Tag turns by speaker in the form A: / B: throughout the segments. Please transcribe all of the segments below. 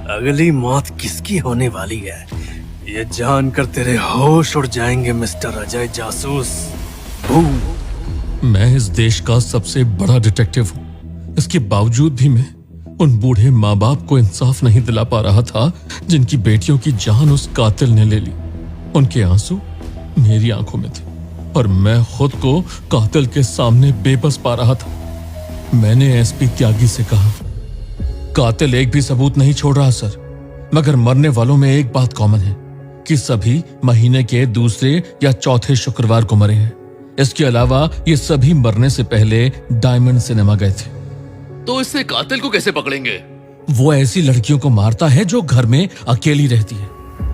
A: अगली मौत किसकी होने वाली है ये जानकर तेरे होश उड़ जाएंगे मिस्टर अजय जासूस।
B: मैं इस देश का सबसे बड़ा डिटेक्टिव हूँ। इसके बावजूद भी मैं उन बूढ़े माँ बाप को इंसाफ नहीं दिला पा रहा था जिनकी बेटियों की जान उस कातिल ने ले ली। उनके आंसू मेरी आंखों में थे और मैं खुद को कातिल के सामने बेबस पा रहा था। मैंने एसपी त्यागी से कहा, कातिल एक भी सबूत नहीं छोड़ रहा सर, मगर मरने वालों में एक बात कॉमन है कि सभी महीने के दूसरे या चौथे शुक्रवार को मरे हैं। इसके अलावा ये सभी मरने से पहले डायमंड सिनेमा गए थे।
C: तो इससे कातिल को कैसे पकड़ेंगे?
B: वो ऐसी लड़कियों को मारता है जो घर में अकेली रहती है।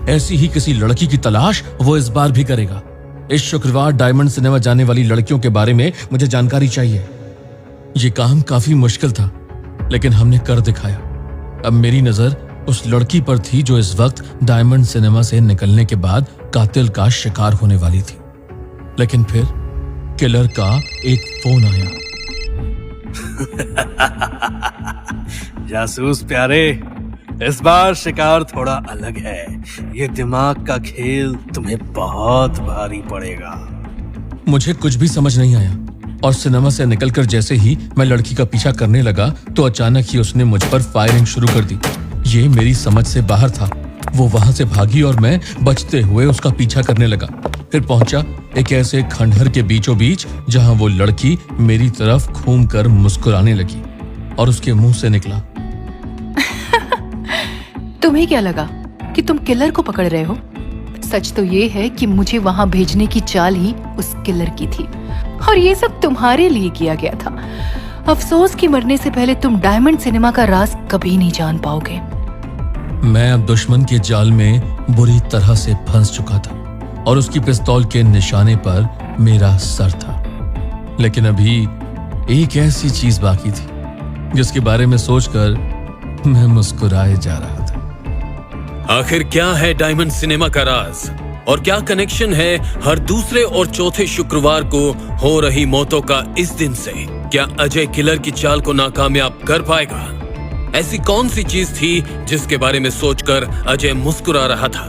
B: ऐसी ही किसी लड़की की तलाश वो इस बार भी करेगा। इस शुक्रवार डायमंड सिनेमा जाने वाली लड़कियों के बारे में मुझे जानकारी चाहिए। ये काम काफी मुश्किल था, लेकिन हमने कर दिखाया। अब मेरी नजर उस लड़की पर थी जो इस वक्त डायमंड सिनेमा से निकलने के बाद कातिल का शिकार होने वाली थी। लेकिन फिर किलर का एक फोन आया।
A: जासूस प्यारे, इस बार शिकार थोड़ा अलग है। ये दिमाग का खेल तुम्हें बहुत भारी पड़ेगा।
B: मुझे कुछ भी समझ नहीं आया और सिनेमा से निकलकर जैसे ही मैं लड़की का पीछा करने लगा तो अचानक ही उसने मुझ पर फायरिंग शुरू कर दी। ये मेरी समझ से बाहर था। वो वहां से भागी और मैं बचते हुए उसका पीछा करने लगा। फिर पहुंचा एक ऐसे खंडहर के बीचों बीच जहां वो लड़की मेरी तरफ घूम कर मुस्कुराने लगी और उसके मुंह से निकला,
D: तुम्हें क्या लगा कि तुम किलर को पकड़ रहे हो? सच तो ये है कि मुझे वहां भेजने की चाल ही उस किलर की थी और ये सब तुम्हारे लिए किया गया था। अफसोस कि मरने से पहले तुम डायमंड सिनेमा का राज कभी नहीं जान पाओगे।
B: मैं अब दुश्मन के जाल में बुरी तरह से फंस चुका था और उसकी पिस्तौल के निशाने पर मेरा सर था। लेकिन अभी एक ऐसी चीज बाकी थी जिसके बारे में सोचकर मैं मुस्कुराए जा रहा था।
C: आखिर क्या है डायमंड सिनेमा का राज और क्या कनेक्शन है हर दूसरे और चौथे शुक्रवार को हो रही मौतों का इस दिन से? क्या अजय किलर की चाल को नाकामयाब कर पाएगा? ऐसी कौन सी चीज थी जिसके बारे में सोचकर अजय मुस्कुरा रहा था?